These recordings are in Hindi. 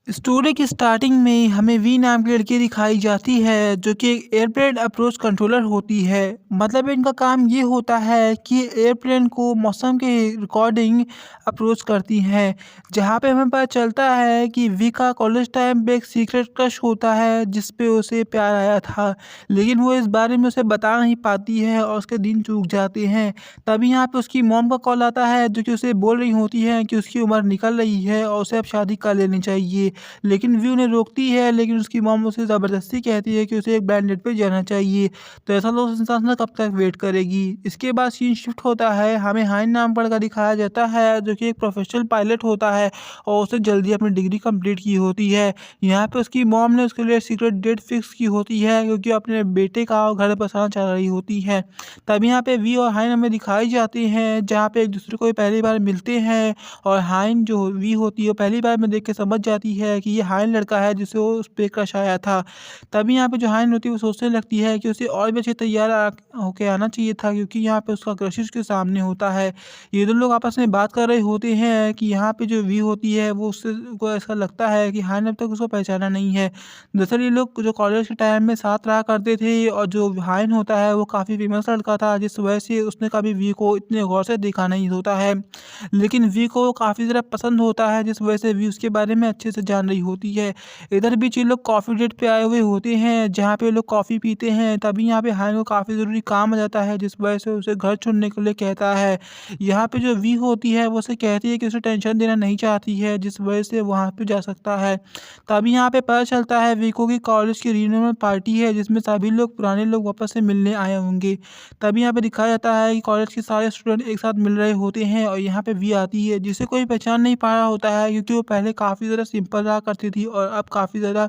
स्टोरी की स्टार्टिंग में हमें वी नाम की लड़की दिखाई जाती है जो कि एक एयरप्लेन अप्रोच कंट्रोलर होती है। मतलब इनका काम ये होता है कि एयरप्लेन को मौसम के रिकॉर्डिंग अप्रोच करती हैं। जहाँ पे हमें पता चलता है कि वी का कॉलेज टाइम पे एक सीक्रेट क्रश होता है जिस पे उसे प्यार आया था, लेकिन वो इस बारे में उसे बता नहीं पाती है और उसके दिन चूक जाते हैं। तभी यहाँ पे उसकी मॉम का कॉल आता है जो कि उसे बोल रही होती है कि उसकी उम्र निकल रही है और उसे अब शादी कर लेनी चाहिए। लेकिन वी उन्हें रोकती है, लेकिन उसकी मॉम उसे ज़बरदस्ती कहती है कि उसे एक ब्लाइंड डेट पे जाना चाहिए। तो ऐसा तो उस इंसान से कब तक वेट करेगी। इसके बाद सीन शिफ्ट होता है, हमें हाइन नाम का लड़का दिखाया जाता है जो कि एक प्रोफेशनल पायलट होता है और उसे जल्दी अपनी डिग्री कंप्लीट की होती है। यहाँ पे उसकी मॉम ने उसके लिए सीक्रेट डेट फिक्स की होती है क्योंकि अपने बेटे का घर बसाना चाह रही होती है। तब यहाँ पे वी और हाइन हमें दिखाई जाती हैं जहाँ पे एक दूसरे को पहली बार मिलते हैं और हाइन जो वी होती है वो पहली बार में देख के समझ जाती है कि ये हाइन लड़का है जिसे वो उस पे क्रश आया था। तभी यहाँ पे जो हाइन होती है वो सोचने लगती है कि उसे और भी अच्छे तैयार होके आना चाहिए था क्योंकि यहाँ पे उसका क्रश उसके सामने होता है। ये दोनों लोग आपस में बात कर रहे होते हैं कि यहाँ पे जो वी होती है वो उससे को ऐसा लगता है कि हाइन अब तक उसको पहचाना नहीं है। दरअसल ये लोग जो कॉलेज के टाइम में साथ रहा करते थे और जो हाइन होता है वो काफ़ी फेमस लड़का था जिस वजह से उसने कभी वी को इतने गौर से देखा नहीं होता है। लेकिन वी को काफ़ी ज़्यादा पसंद होता है जिस वजह से वी उसके बारे में अच्छे से जान रही होती है। इधर बीच ये लोग कॉफ़ी डेट पे आए हुए होते हैं जहाँ पे ये लोग कॉफ़ी पीते हैं। तभी यहाँ पे हाइन को काफ़ी ज़रूरी काम आ जाता है जिस वजह से उसे घर छोड़ने के लिए कहता है। यहाँ पे जो वी होती है वो उसे कहती है कि उसे टेंशन देना नहीं चाहती है जिस वजह से वहाँ पे जा सकता है। तभी यहाँ पे पता चलता है वी को कि कॉलेज की रियूनियन पार्टी है जिसमें सभी लोग पुराने लोग वापस से मिलने आए होंगे। तभी यहाँ पे दिखाया जाता है कि कॉलेज के सारे स्टूडेंट एक साथ मिल रहे होते हैं और यहाँ पे वी आती है जिसे कोई पहचान नहीं पा रहा होता है क्योंकि वो पहले काफ़ी ज़्यादा सिंपल रहा करती थी और अब काफ़ी ज़्यादा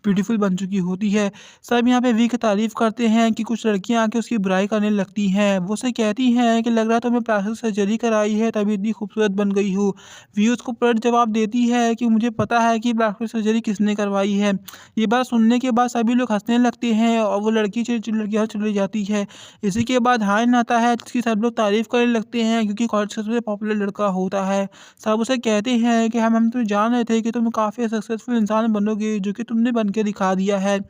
ब्यूटीफुल बन चुकी होती है। सब यहाँ पे वी की तारीफ़ करते हैं कि कुछ लड़कियाँ आके उसकी बुराई करने लगती हैं। वो उसे कहती हैं कि लग रहा है तुम्हें प्लास्टिक सर्जरी कराई है तभी इतनी खूबसूरत बन गई हो। वी उसको पलट जवाब देती है कि मुझे पता है कि प्लास्टिक सर्जरी किसने करवाई है। ये बात सुनने के बाद सभी लोग हंसने लगते हैं और वो लड़की लड़कियाँ चली जाती है। इसी के बाद हाइन आता है जिसकी सब लोग तारीफ़ करने लगते हैं क्योंकि कॉलेज का सबसे पॉपुलर लड़का होता है। सब उसे कहते हैं कि हम तो जान रहे थे कि तुम काफ़ी सक्सेसफुल इंसान बनोगे जो कि तुमने बन के दिखा दिया है।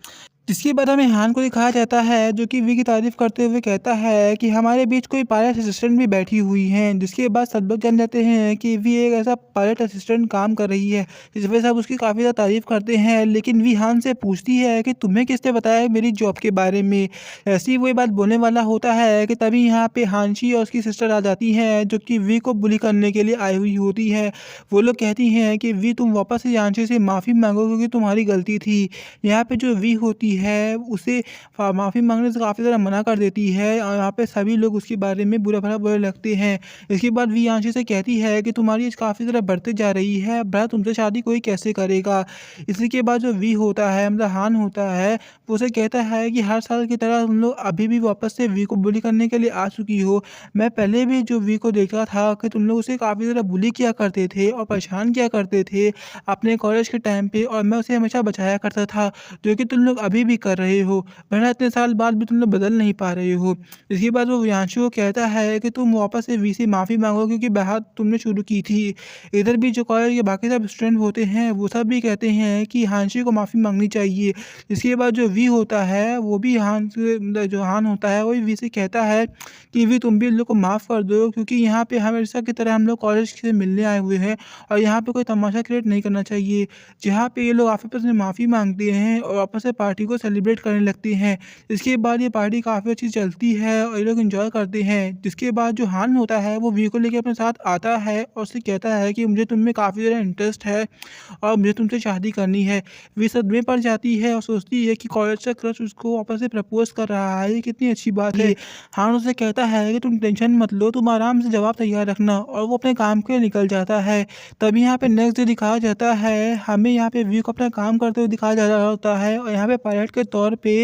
जिसके बाद हमें हान को दिखाया जाता है जो कि वी की तारीफ़ करते हुए कहता है कि हमारे बीच कोई पायलट असिस्टेंट भी बैठी हुई हैं। जिसके बाद सब लोग जान जाते हैं कि वी एक ऐसा पायलट असिस्टेंट काम कर रही है। इस वजह से सब उसकी काफ़ी ज़्यादा तारीफ़ करते हैं, लेकिन वी हान से पूछती है कि तुम्हें किसने बताया मेरी जॉब के बारे में। ऐसे ही वो ये बात बोलने वाला होता है कि तभी यहाँ पे हांशी और उसकी सिस्टर आ जाती हैं जो कि वी को बुली करने के लिए आई हुई होती है। वो लोग कहती हैं कि वी तुम वापस से हांशी से माफ़ी मांगो क्योंकि तुम्हारी गलती थी। यहाँ पे जो वी होती है उसे माफ़ी मांगने से काफ़ी ज़्यादा मना कर देती है और यहाँ पे सभी लोग उसके बारे में बुरा भला बोलने लगते हैं। इसके बाद वी आंशी से कहती है कि तुम्हारी एज काफ़ी ज़्यादा बढ़ते जा रही है, भला तुमसे शादी कोई कैसे करेगा। इसी के बाद जो वी होता है मतलब हान होता है वो उसे कहता है कि हर साल की तरह तुम लोग अभी भी वापस से वी को बुली करने के लिए आ चुकी हो। मैं पहले भी जो वी को देखा था कि तुम लोग उसे काफ़ी ज़्यादा बुली किया करते थे और परेशान किया करते थे अपने कॉलेज के टाइम पे, और मैं उसे हमेशा बचाया करता था जो कि तुम लोग अभी भी कर रहे हो। भला इतने साल बाद भी तुम लोग बदल नहीं पा रहे हो। इसके बाद वो वियांशु को कहता है कि तुम वापस से वी से माफ़ी मांगो क्योंकि बहस तुमने शुरू की थी। इधर भी जो कॉलेज के बाकी सब स्टूडेंट होते हैं वो सब भी कहते हैं कि हांशी को माफ़ी मांगनी चाहिए। इसके बाद जो वी होता है वो भी हान से मतलब जो हान होता है वही वी से कहता है कि वी तुम भी इन लोग को माफ़ कर दो क्योंकि यहाँ पे हमेशा की तरह हम लोग कॉलेज से मिलने आए हुए हैं और यहाँ पे कोई तमाशा क्रिएट नहीं करना चाहिए। जहाँ पे ये लोग आपस में माफ़ी मांगते हैं और आपस में पार्टी को सेलिब्रेट करने लगते हैं। इसके बाद ये पार्टी काफ़ी अच्छी चलती है और ये लोग एंजॉय करते हैं। जिसके बाद जो हान होता है वो वी को लेके अपने साथ आता है और उससे कहता है कि मुझे तुम में काफ़ी ज़्यादा इंटरेस्ट है और मुझे तुमसे शादी करनी है। वी सदमे पड़ जाती है और सोचती है कि कॉलेज का क्रश उसको वापस से प्रपोज कर रहा है, ये कितनी अच्छी बात है। हान उसे कहता है कि तुम टेंशन मत लो, तुम आराम से जवाब तैयार रखना, और वो अपने काम के लिए निकल जाता है। तभी यहाँ पे नेक्स्ट डे दिखाया जाता है, हमें यहाँ पे वी को अपना काम करते हुए दिखाया जा रहा होता है और यहाँ पे पायलट गाइड के तौर पे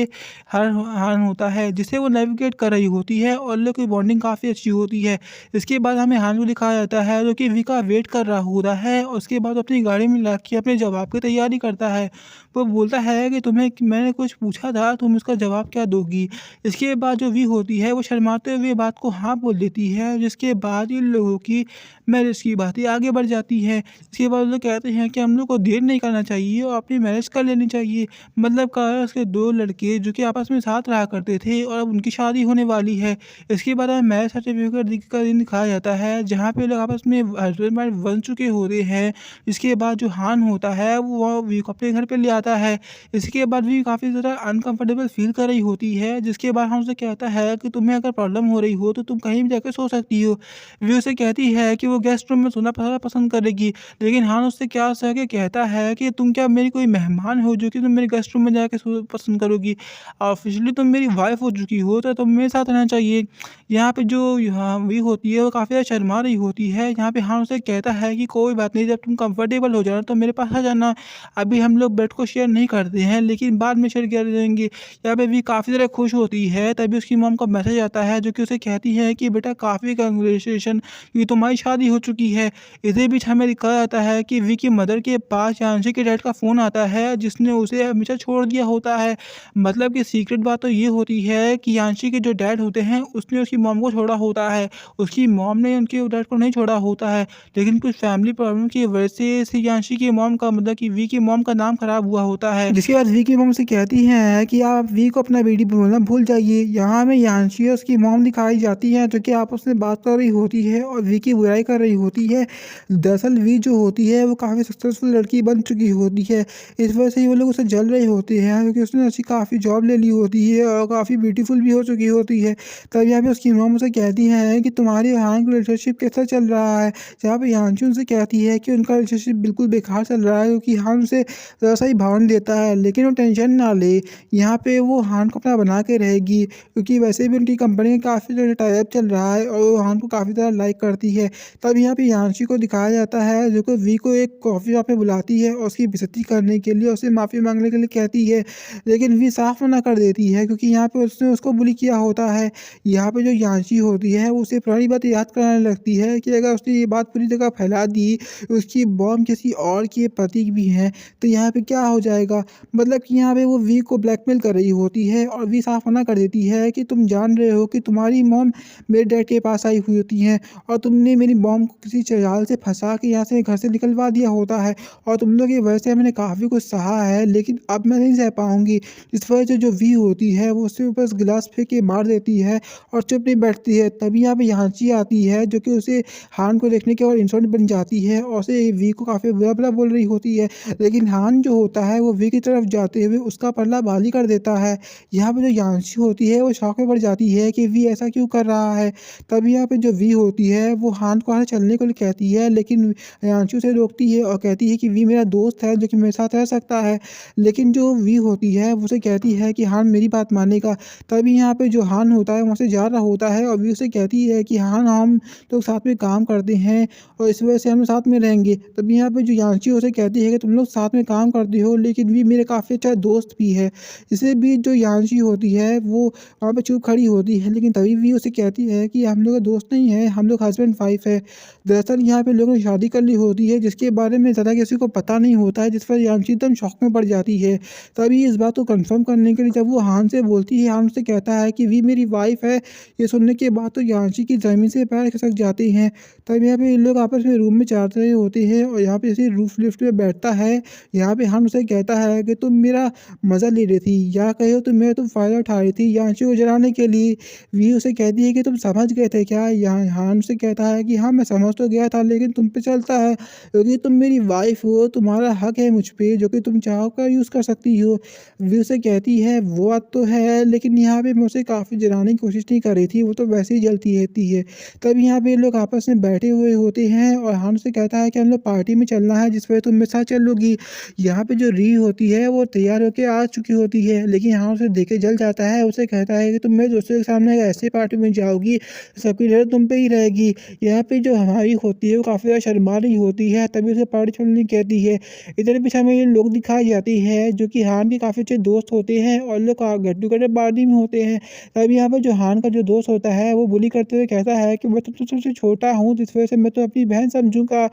हान होता है, जिसे वो नेविगेट कर रही होती है और लोग की बॉन्डिंग काफ़ी अच्छी होती है। इसके बाद हमें हान को दिखाया जाता है जो कि वी का वेट कर रहा होता है और उसके बाद अपनी गाड़ी में ला के अपने जवाब की तैयारी करता है। वो बोलता है कि तुम्हें मैंने कुछ पूछा था, तुम इसका जवाब क्या दोगी? इसके बाद जो वी होती है वो शर्माते हुए बात को हाँ बोल देती है, जिसके बाद इन लोगों की मैरिज की बातें आगे बढ़ जाती है। इसके बाद वो लोग कहते हैं कि हम लोग को देर नहीं करना चाहिए और अपनी मैरिज कर लेनी चाहिए। मतलब का उसके 2 लड़के जो कि आपस में साथ रहा करते थे और अब उनकी शादी होने वाली है। इसके बाद हमें मैरिज सर्टिफिकेट का दिन दिखाया जाता है, जहाँ पे लोग आपस में हस्बैंड वाइफ बन चुके होते हैं। इसके बाद जो हान होता है वो वी को अपने घर पे ले आता है। इसके बाद वी काफ़ी ज़्यादा अनकंफर्टेबल फ़ील कर रही होती है, जिसके बाद हम उसे कहता है कि तुम्हें अगर प्रॉब्लम हो रही हो तो तुम कहीं भी जाके सो सकती हो। वी उसे कहती है कि वो गेस्ट रूम में सोना ज़्यादा पसंद करेगी, लेकिन हान उससे क्या हँसा के कहता है कि तुम क्या मेरी कोई मेहमान हो जो कि तुम मेरे गेस्ट रूम में जाके सो पसंद करोगी? ऑफ़िशियली तुम मेरी वाइफ़ हो चुकी हो तो तुम्हें मेरे साथ रहना चाहिए। यहाँ पे जो यहाँ वी होती है वो काफ़ी ज़्यादा शर्मा रही होती है। यहाँ पे हान उसे कहता है कि कोई बात नहीं, जब तुम कंफर्टेबल हो जाना तो मेरे पास आ जाना। अभी हम लोग बेड को शेयर नहीं करते हैं, लेकिन बाद में शेयर कर देंगे। यहाँ पे वी काफ़ी ज़्यादा खुश होती है। तभी उसकी मॉम का मैसेज आता है जो कि उसे कहती है कि बेटा काफ़ी कांग्रेचुलेशन, कि तुम्हारी शादी हो चुकी है। इसी बीच हमें दिखाया जाता है कि वी की मदर के पास यांशी के डैड का फ़ोन आता है, जिसने उसे हमेशा छोड़ दिया होता है। मतलब कि सीक्रेट बात तो ये होती है कि यांशी के जो डैड होते हैं उसने उसकी मॉम को छोड़ा होता है। उसकी मॉम ने उनके डैड को नहीं छोड़ा होता है, लेकिन कुछ फैमिली प्रॉब्लम की वजह से यांशी की मॉम का मतलब कि वी की मॉम का नाम खराब हुआ होता है। जिसके बाद वी की मॉम से कहती हैं कि आप वी को अपना बेटी बोलना भूल जाइए। यहाँ हमें यांशी और उसकी मॉम दिखाई जाती है जो कि आपस में बात कर रही होती है और वी की बुराई कर रही होती है। दरअसल वी जो होती है वो काफ़ी सक्सेसफुल लड़की बन चुकी होती है। इस वजह से ही वो लोग उसे जल रहे होते हैं क्योंकि उसने अच्छी काफ़ी जॉब ले ली होती है और काफ़ी ब्यूटीफुल भी हो चुकी होती है। तब यहाँ पे उसकी मॉम उसे कहती हैं कि तुम्हारे यहाँ का रिलेशनशिप कैसा चल रहा है? जहाँ पे यांशी उनसे कहती है कि उनका रिलेशनशिप बिल्कुल बेकार चल रहा है, क्योंकि हान उसे ज़रा-सा ही भावन देता है, लेकिन वो टेंशन ना ले। यहाँ पे वो हान को अपना बना के रहेगी, क्योंकि वैसे भी उनकी कंपनी का काफ़ी ज़्यादा टाई अप चल रहा है और वो हान को काफ़ी ज़्यादा लाइक करती है। तब यहाँ पे यांशी को दिखाया जाता है जो कि वी को एक कॉफ़ी शॉप में बुलाती है और उसकी बेइज़्ज़ती करने के लिए उससे माफ़ी माँगने के लिए कहती है, लेकिन वी साफ़ मना कर देती है क्योंकि यहाँ पे उसने उसको बुली किया होता है। यहाँ पे जो यांशी होती है वो उसे पुरानी बात याद कराने लगती है कि अगर उसने ये बात पूरी जगह फैला दी, उसकी बॉम्ब किसी और के पति भी हैं, तो यहाँ पे क्या हो जाएगा? मतलब कि यहाँ पे वो वी को ब्लैकमेल कर रही होती है और वी साफ़ मना कर देती है कि तुम जान रहे हो कि तुम्हारी मॉम मेरे डैड के पास आई हुई होती हैं और तुमने मेरी मॉम को किसी जाल से फँसा के यहाँ से घर से निकलवा दिया होता है और तुम लोग की वजह से मैंने काफ़ी कुछ सहा है, लेकिन अब मैं नहीं सह पाऊँगी। इस वजह से जो वी होती है वो उसके ऊपर गिलास फेंक के मार देती है और चुप नहीं बैठती है। तभी यहाँ पे यांशी आती है जो कि उसे हान को देखने के बाद इंसल्ट बन जाती है और उसे वी को काफ़ी बुरा-भला बोल रही होती है, लेकिन हान जो होता है वो वी की तरफ जाते हुए उसका पल्ला भारी कर देता है। यहाँ पे जो यांशी होती है वो शॉक में पड़ जाती है कि वी ऐसा क्यों कर रहा है। तभी यहाँ पे जो वी होती है वो हान को आगे चलने को कहती है, लेकिन यांशी उसे रोकती है और कहती है कि वी मेरा दोस्त है जो कि मेरे साथ रह सकता है। लेकिन जो वी होती है वो उसे कहती है कि हान मेरी बात मानेगा। तभी यहाँ पे जो हान होता है वहाँ से जा रहा होता है और वी उसे कहती है कि हान हम लोग साथ में काम करते हैं और इस वजह से हम साथ में रहेंगे। तभी यहाँ पे जो यांशी उसे कहती है कि तुम लोग साथ में काम करते हो, लेकिन वी मेरे काफ़ी अच्छा दोस्त भी है। इसी बीच जो यांशी होती है वो वहाँ पे चुप खड़ी होती है, लेकिन तभी वी उसे कहती है कि हम लोग दोस्त नहीं हैं, हम लोग हस्बैंड वाइफ है। दरअसल यहाँ पे लोगों ने शादी कर ली होती है जिसके बारे में ज़्यादा किसी को पता नहीं होता है, जिस पर यांशी एकदम शॉक में पड़ जाती है। तभी इस बात को कंफर्म करने के लिए जब वो हान से बोलती है, हान उससे कहता है कि वी मेरी वाइफ है। ये सुनने के बाद तो यांशी की ज़मीन से पैर खिसक जाते हैं। तब यहाँ पे इन लोग आपस में रूम में चल रहे होते हैं और यहाँ पे जैसे रूफ लिफ्ट में बैठता है, यहाँ पे हान उसे कहता है कि तुम मेरा मज़ा ले रही थी या कहो तो मैं तुम फ़ायदा उठा रही थी यांशी को जलाने के लिए। वी उसे कहती है कि तुम समझ गए थे क्या? यहाँ हान से कहता है कि हाँ मैं समझ तो गया था, लेकिन तुम पे चलता है क्योंकि तुम मेरी वाइफ हो, तुम्हारा हक है मुझ पे जो कि तुम चाहो कर यूज़ कर सकती हो। वी उसे कहती है वो बात तो है, लेकिन यहाँ पे मैं उसे काफ़ी जलाने की कोशिश नहीं कर रही थी, वो तो वैसे ही जलती रहती है। तब यहाँ पे लोग आपस में बैठे हुए होते हैं और हान से कहता है कि हम लोग पार्टी में चलना है जिस वजह तुम मेरे साथ चलोगी। यहाँ पे जो री होती है वो तैयार होकर आ चुकी होती है, लेकिन हान उसे देख के जल जाता है। उसे कहता है कि तुम मेरे दोस्तों के सामने ऐसे पार्टी में जाओगी, सबकी नज़र तुम पे ही रहेगी। यहाँ पे जो हमारी होती है वो काफ़ी ज़्यादा शर्मा रही होती है, तभी उसे पार्टी छोड़ने कहती है। इधर पीछे हमें ये लोग दिखाई जाती है जो कि हान की काफ़ी काफ़ी अच्छे दोस्त होते हैं और लोग गेट टुगेदर पार्टी में होते हैं। तभी यहाँ पे जो हान का जो दोस्त होता है वो बुली करते हुए कहता है कि मैं तो तुझसे छोटा हूँ, तो इस वजह से मैं तो अपनी बहन समझूंगा।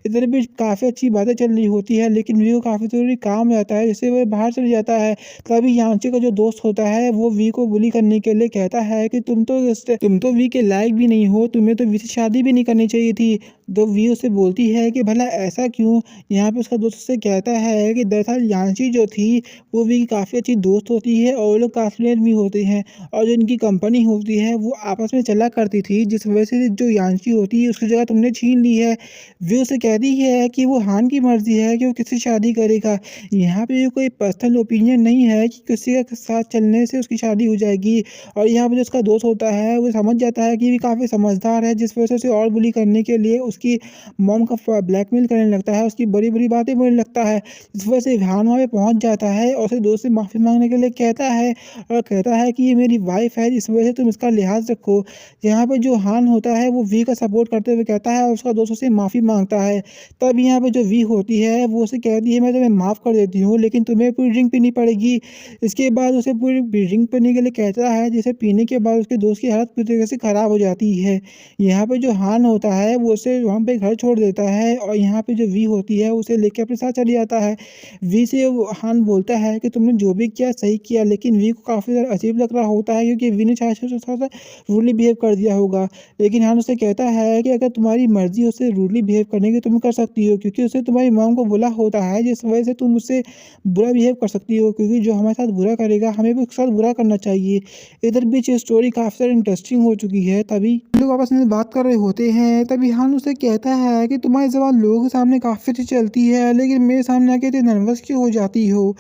इधर भी काफ़ी अच्छी बातें चल रही होती है, लेकिन वी को काफ़ी ज़रूरी काम हो जाता है जिससे वो बाहर चले जाता है। तभी यांची का जो दोस्त होता है वो वी को बुली करने के लिए कहता है कि तुम तो वी के लायक भी नहीं हो, तुम्हें तो वी से शादी भी नहीं करनी चाहिए थी। तो वी उससे बोलती है कि भला ऐसा क्यों। यहाँ पे उसका दोस्त उससे कहता है कि दरअसल यांची जो थी वो वी की काफ़ी अच्छी दोस्त होती है और वो लोग क्लासमेट भी होते हैं, और जो इनकी कंपनी होती है वो आपस में चला करती थी, जिस वजह से जो यांची होती है उसकी जगह तुमने छीन ली है। वी उसे कहती है कि वो हान की मर्जी है कि वो किससे शादी करेगा। यहाँ पे कोई पर्सनल ओपिनियन नहीं है कि किसी के साथ चलने से उसकी शादी हो जाएगी। और यहाँ पे जो उसका दोस्त होता है वो समझ जाता है कि भी काफ़ी समझदार है, जिस वजह से उसे और बुली करने के लिए उसकी मॉम का ब्लैकमेल करने लगता है, उसकी बड़ी बड़ी बातें बोलने लगता है। इस वजह से हान वहाँ पे पहुँच जाता है और उसे दोस्त से माफ़ी मांगने के लिए कहता है और कहता है कि ये मेरी वाइफ है, इस वजह से तुम इसका लिहाज रखो। यहाँ पे जो हान होता है वो वी का सपोर्ट करते हुए कहता है और उसका दोस्त से माफ़ी मांगता है। तब यहाँ पे जो वी होती है वो उसे कहती है मैं तुम्हें माफ़ कर देती हूँ, लेकिन तुम्हें पूरी ड्रिंक पीनी पड़ेगी। इसके बाद उसे पूरी ड्रिंक पीने के लिए कहता है, जिसे पीने के बाद उसके दोस्त की हालत पूरी तरीके से ख़राब हो जाती है। यहाँ पे जो हान होता है वो उसे वहाँ पे घर छोड़ देता है और यहाँ पे जो वी होती है उसे लेके अपने साथ चली जाता है। वी से हान बोलता है कि तुमने जो भी किया सही किया, लेकिन वी को काफ़ी ज़्यादा अजीब लग रहा होता है क्योंकि वी ने शायद से उसके साथ रूडली बिहेव कर दिया होगा। लेकिन हान उसे कहता है कि अगर तुम्हारी मर्ज़ी उससे रूडली बिहेव करने की तुम कर सकती हो, क्योंकि उससे तुम्हारी मॉम को बोला होता है, जिस वजह से तुम उससे बुरा बिहेव कर सकती हो, क्योंकि जो हमारे साथ बुरा करेगा हमें भी उसके साथ बुरा करना चाहिए। इधर बीच ये स्टोरी काफ़ी ज़्यादा इंटरेस्टिंग हो चुकी है। तभी लोग आपस में बात कर रहे होते हैं, तभी हान उसे कहता है कि तुम्हारी ज़बान लोगों के सामने काफ़ी अच्छी चलती है, लेकिन मेरे सामने आके इतनी नर्वस क्यों हो जाती हो।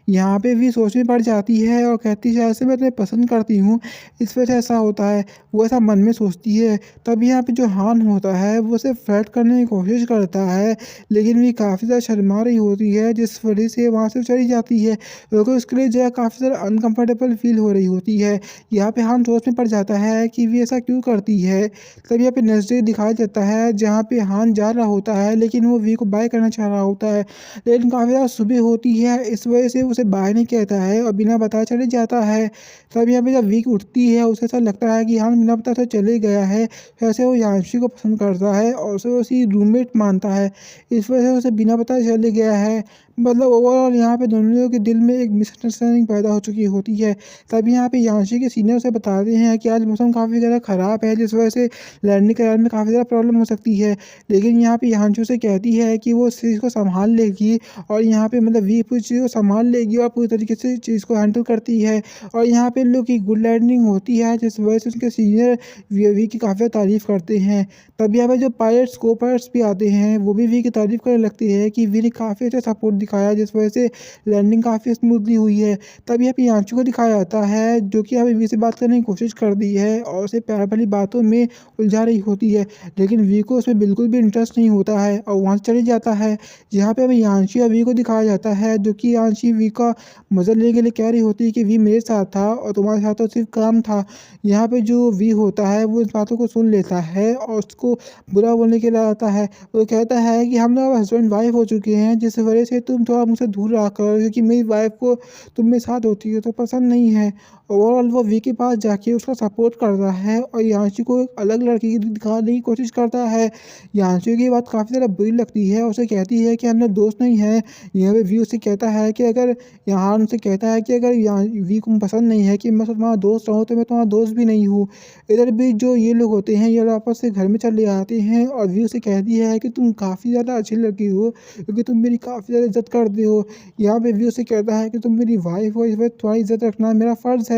यहाँ पे भी सोच में पड़ जाती है और कहती है ऐसे मैं तुम्हें पसंद करती हूँ, इस वजह से ऐसा होता है। वो ऐसा मन में सोचती है। तब यहाँ पे जो हान होता है वो उसे फ्लर्ट करने की कोशिश करता है, लेकिन भी काफ़ी ज़्यादा शर्मा रही होती है, जिस वजह से वहाँ से चली जाती है, क्योंकि उसके लिए जो है काफ़ी ज़्यादा अनकम्फर्टेबल फील हो रही होती है। यहाँ पे हान सोच में पड़ जाता है कि वे ऐसा क्यों करती है। तब यहाँ पे नेक्स्ट डे दिखाया जाता है जहाँ पे हान जा रहा होता है, लेकिन वो वी को बाय करना चाह रहा होता है, लेकिन काफ़ी ज़्यादा सुबह होती है, इस वजह से उसे बाय नहीं कहता है और बिना बताए चले जाता है। तब यहाँ पे जब वी उठती है उसे ऐसा लगता है कि हान बिना बताए तो चले गया है, वैसे वो यांशी को पसंद करता है और उसे उसकी रूममेट मानता है, इस वजह से उसे बिना बताए चले गया है। मतलब ओवरऑल यहाँ पे दोनों लोगों के दिल में एक मिसअंडरस्टैंडिंग पैदा हो चुकी होती है। तभी यहाँ पे यांशी के सीनियर उसे बताते हैं कि आज मौसम काफ़ी ज़्यादा ख़राब है, जिस वजह से लैंडिंग कराने में काफ़ी ज़्यादा प्रॉब्लम हो सकती है। लेकिन यहाँ पे यांशी से कहती है कि वो उस चीज़ को संभाल लेगी और यहाँ पे मतलब वी पूरी चीज़ को संभाल लेगी और पूरी तरीके से चीज़ को हैंडल करती है। और यहाँ पे इन लोग की गुड लैंडिंग होती है, जिस वजह से उसके सीनियर वी की काफ़ी तारीफ़ करते हैं। तब यहाँ पे जो पायलट्स को पायलट्स भी आते हैं वो भी वी की तारीफ़ करने लगती है कि वी ने काफ़ी अच्छा सपोर्ट दिखाया, जिस वजह से लैंडिंग काफ़ी स्मूथली हुई है। तब यहाँ पे यांशु को दिखाया जाता है जो कि यहाँ पे वी से बात करने की कोशिश कर दी है और उसे प्यार भरी बातों में उलझा रही होती है, लेकिन वी को उसमें बिल्कुल भी इंटरेस्ट नहीं होता है और वहाँ से चले जाता है। यहाँ पे हमें यांशी और वी को दिखाया जाता है, जो कि यांशी वी का मज़ा लेने के लिए कह रही होती है कि वी मेरे साथ था और तुम्हारे साथ तो सिर्फ काम था। यहाँ पे जो वी होता है वो इस बातों को सुन लेता है और उसको बुरा बोलने के लिए आता है। वो कहता है कि हम लोग हस्बैंड वाइफ हो चुके हैं, जिस वजह से तुम थोड़ा मुझसे दूर रहा करो, क्योंकि मेरी वाइफ को तुम मेरे साथ होती हो तो पसंद नहीं है। ओवरऑल वो वी के पास जाके उसका सपोर्ट करता है और यांशी को एक अलग लड़की की दिखाने की कोशिश करता है। यांशी की बात काफ़ी ज़्यादा बुरी लगती है, उसे कहती है कि हम लोग दोस्त नहीं हैं। यहाँ पे वी उससे कहता है कि अगर यहाँ उनसे कहता है कि अगर यहाँ वी को पसंद नहीं है कि मैं तुम्हारा दोस्त रहूँ, तो मैं तुम्हारा दोस्त भी नहीं हूँ। इधर भी जो ये लोग होते हैं ये लोग आपस से घर में चले आते हैं और वी उसे कहती है कि तुम काफ़ी ज़्यादा अच्छी लड़की हो, क्योंकि तुम मेरी काफ़ी ज़्यादा इज्जत करते हो। यहाँ पे वी उसे कहता है कि तुम मेरी वाइफ हो, इस वजह तुम्हारी इज्जत रखना मेरा फ़र्ज़ है।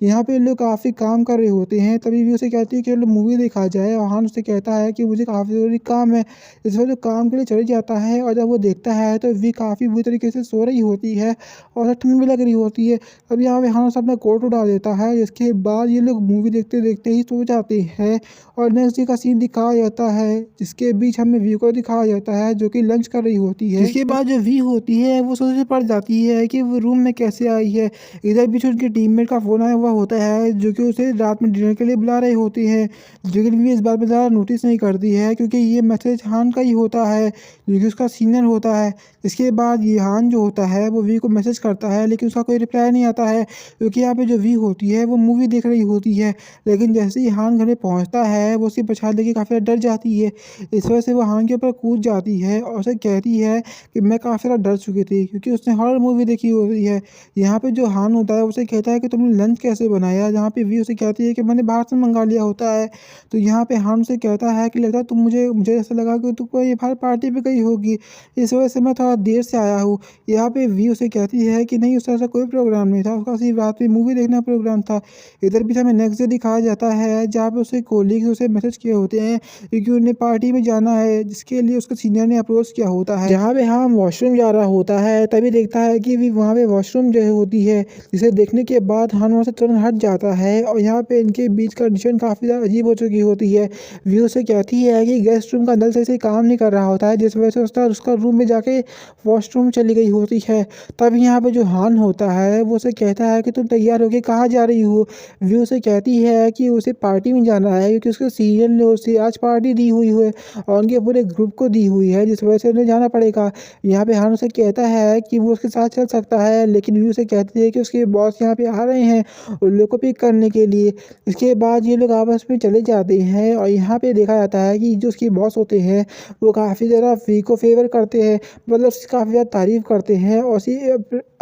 यहाँ पे लोग काफ़ी काम कर रहे होते हैं, तभी वी उसे कहती है कि चलो मूवी देखा जाए और हान उसे कहता है कि मुझे काफ़ी ज़रूरी काम है, इस वजह काम के लिए चले जाता है। और जब वो देखता है तो वी काफ़ी बुरी तरीके से सो रही होती है और उसे ठंड भी लग रही होती है। तब यहाँ पे हान अपना कोट उड़ा देता है, जिसके बाद ये लोग मूवी देखते देखते ही सो जाते हैं। और नेक्स्ट डे का सीन दिखाया जाता है, जिसके बीच हमें वी को दिखाया जाता है जो कि लंच कर रही होती है। इसके बाद जो वी होती है वो सोच में पड़ जाती है कि वो रूम में कैसे आई है। इधर बीच उनके टीममेट का फ़ोन आया हुआ होता है, जो कि उसे रात में डिनर के लिए बुला रहे होते हैं, लेकिन वी इस बात पर ज़्यादा नोटिस नहीं करती है, क्योंकि ये मैसेज हान का ही होता है, जो कि उसका सीनियर होता है। इसके बाद यूहान जो होता है वो वी को मैसेज करता है, लेकिन उसका कोई रिप्लाई नहीं आता है, क्योंकि यहाँ पे जो वी होती है वो मूवी देख रही होती है। लेकिन जैसे ही हान घर में पहुँचता है वो उसकी पछाड़ देख के काफ़ी ज़्यादा डर जाती है। इस वजह से वो हान के ऊपर कूद जाती है और उसे कहती है कि मैं काफ़ी ज़्यादा डर चुकी थी, क्योंकि उसने हॉरर मूवी देखी होती है। यहाँ पे जो हान होता है उसे कहता है कि तुमने लंच कैसे बनाया, जहाँ पे वी उसे कहती है कि मैंने बाहर से मंगा लिया होता है। तो यहाँ पे हान से कहता है कि लगता है तुम मुझे मुझे ऐसा लगा कि तुम कोई बाहर पार्टी पे गई होगी, इस वजह से मैं थोड़ा देर से आया हूँ। यहाँ पे वी उसे कहती है कि नहीं, उसका ऐसा कोई प्रोग्राम नहीं था, उसका सिर्फ रात में मूवी देखना प्रोग्राम था। इधर भी हमें नेक्स्ट डे दिखाया जाता है, जहाँ पे उसके कोलीग्स उसे मैसेज किए होते हैं क्योंकि उन्हें पार्टी में जाना है, जिसके लिए उसके सीनियर ने अप्रोच किया होता है। जहाँ पे हम वॉशरूम जा रहा होता है तभी देखता है कि भी वहाँ पे वॉशरूम जो होती है, जिसे देखने के बाद हम वहाँ से तुरंत हट जाता है और यहाँ पे इनके बीच कंडीशन काफ़ी ज़्यादा अजीब हो चुकी होती है। व्यू से कहती है कि गेस्ट रूम का नल सही से काम नहीं कर रहा होता है, जिस वजह से उसका रूम में जाके वॉशरूम चली गई होती है। तब यहाँ पे जो हान होता है वो उसे कहता है कि तुम तैयार होके कहाँ जा रही हो। व्यू से कहती है कि उसे पार्टी में जाना है, क्योंकि उसके सीनियर ने उसे आज पार्टी दी हुई है और उनके पूरे ग्रुप को दी हुई है, जिस वजह से उन्हें जाना पड़ेगा। यहाँ पे हान उसे कहता है कि वो उसके साथ चल सकता है, लेकिन व्यू से कहती है कि उसके बॉस यहाँ पे आ रहे हैं उन लोग को पिक करने के लिए। इसके बाद ये लोग आपस में चले जाते हैं और यहाँ पे देखा जाता है कि जो उसके बॉस होते हैं वो काफ़ी ज़्यादा वी को फेवर करते हैं, मतलब उसकी काफ़ी ज़्यादा तारीफ़ करते हैं और उसे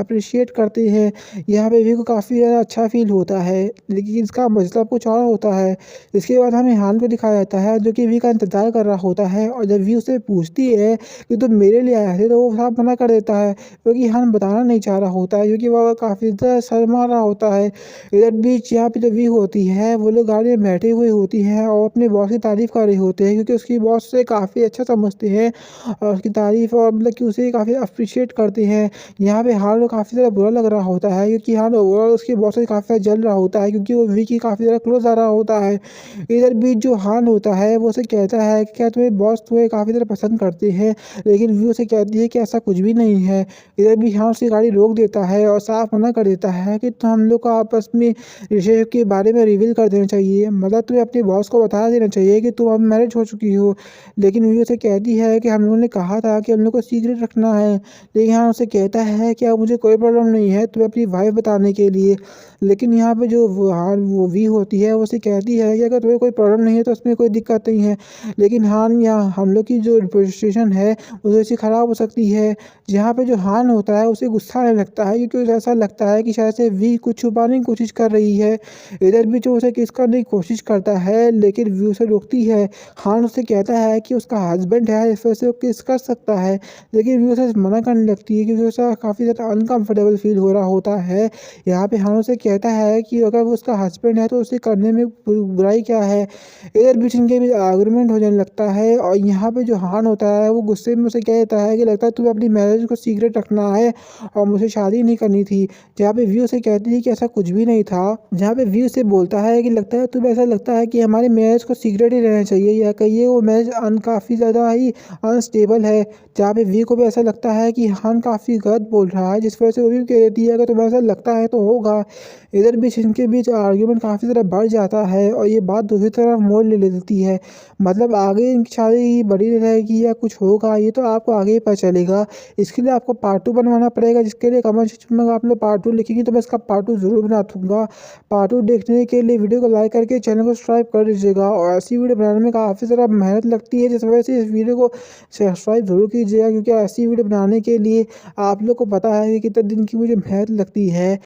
अप्रिशिएट करते हैं। यहाँ पे वी को काफ़ी ज़्यादा अच्छा फील होता है, लेकिन इसका मतलब कुछ और होता है। इसके बाद हमें हान को दिखाया जाता है जो कि वी का इंतज़ार कर रहा होता है, और जब वी उससे पूछती है कि तुम मेरे लिए आया थे, तो वो साफ मना कर देता है, क्योंकि हान बताना नहीं चाह रहा होता है, क्योंकि वह काफ़ी ज़्यादा शर्मा रहा होता है। इधर बीच यहाँ पे जो वी होती है वो लोग गाड़ी में बैठे हुए होती हैं और अपने बॉस की तारीफ़ कर रहे होते हैं, क्योंकि उसकी बॉस से काफ़ी अच्छा समझते हैं और उसकी तारीफ़ और मतलब कि उसे काफ़ी अप्रिशिएट करते हैं। यहाँ पे हान को काफ़ी ज़्यादा बुरा लग रहा होता है, क्योंकि हान ओवरऑल उसके बॉस से काफ़ी ज़्यादा जल रहा होता है, क्योंकि वो वी की काफ़ी ज़्यादा क्लोज आ रहा होता है। इधर बीच जो हान होता है वो उसे कहता है कि क्या तुम्हें बॉस तुम्हें काफ़ी ज़्यादा पसंद करते हैं, लेकिन वी उसे कहती है कि ऐसा कुछ भी नहीं है। इधर भी हान उसकी गाड़ी रोक देता है और साफ मना कर देता है कि तो हम लोग को आपस में रिलेशनशिप के बारे में रिवील कर देना चाहिए, मतलब तुम्हें अपने बॉस को बता देना चाहिए कि तुम अब मैरिज हो चुकी हो। लेकिन वी उसे कहती है कि हम लोगों ने कहा था कि हम लोग को सीक्रेट रखना है, लेकिन हाँ उसे कहता है कि अब मुझे कोई प्रॉब्लम नहीं है तुम्हें अपनी वाइफ बताने के लिए। लेकिन यहाँ पे जो वो वी होती है वो उसे कहती है कि अगर तुम्हें कोई प्रॉब्लम नहीं है तो उसमें कोई दिक्कत नहीं है, लेकिन हान यहाँ हम लोग की जो रिपोर्टेशन है वो थोड़ी सी ख़राब हो सकती है। जहाँ पे जो हान होता है उसे गुस्सा आने लगता है, क्योंकि उसे ऐसा लगता है कि शायद से वी कुछ छुपाने की कोशिश कर रही है। इधर भी जो उसे किस करने की कोशिश करता है, लेकिन वी उसे रोकती है। हान उससे कहता है कि उसका हस्बैंड है, इस वजह से वो किस कर सकता है, लेकिन वी उसे मना करने लगती है, क्योंकि उसे काफ़ी ज़्यादा अनकम्फर्टेबल फील हो रहा होता है। यहाँ पे हान उसे कहता है कि अगर वो उसका हस्बैंड है तो उसे करने में बुराई क्या है। इधर बीच इनके बीच आर्गुमेंट हो जाने लगता है और यहाँ पे जो हान होता है वो गुस्से में उसे कह देता है कि लगता है तुम्हें अपनी मैरिज को सीक्रेट रखना है और मुझे शादी नहीं करनी थी। जहाँ पे वी उसे कहती है कि ऐसा कुछ भी नहीं था। जहाँ पे वी उसे बोलता है कि लगता है तुम्हें ऐसा लगता है कि हमारे मैरिज को सीक्रेट ही रहना चाहिए, या कहिए वो मैरिज काफ़ी ज़्यादा ही अनस्टेबल है। जहाँ पे वी को भी ऐसा लगता है कि हान काफ़ी गलत बोल रहा है, जिस वजह से वो भी कह देती है अगर तुम्हें ऐसा लगता है तो होगा। इधर बीच इनके बीच आर्ग्यूमेंट काफ़ी ज़्यादा बढ़ जाता है और ये बात दूसरी तरफ मोड़ ले लेती है, मतलब आगे इनकी शादी बड़ी रहेगी या कुछ होगा ये तो आपको आगे ही पता चलेगा। इसके लिए आपको पार्ट 2 बनवाना पड़ेगा, जिसके लिए कमेंट सेक्शन में आप लोग पार्ट 2 लिखेंगे तो मैं इसका पार्ट 2 ज़रूर बना दूँगा। पार्ट 2 देखने के लिए वीडियो को लाइक करके चैनल को सब्सक्राइब कर दीजिएगा, और ऐसी वीडियो बनाने में काफ़ी ज़्यादा मेहनत लगती है, जिस वजह से इस वीडियो को सब्सक्राइब ज़रूर कीजिएगा, क्योंकि ऐसी वीडियो बनाने के लिए आप लोग को पता है कि कितने दिन की मुझे मेहनत लगती है।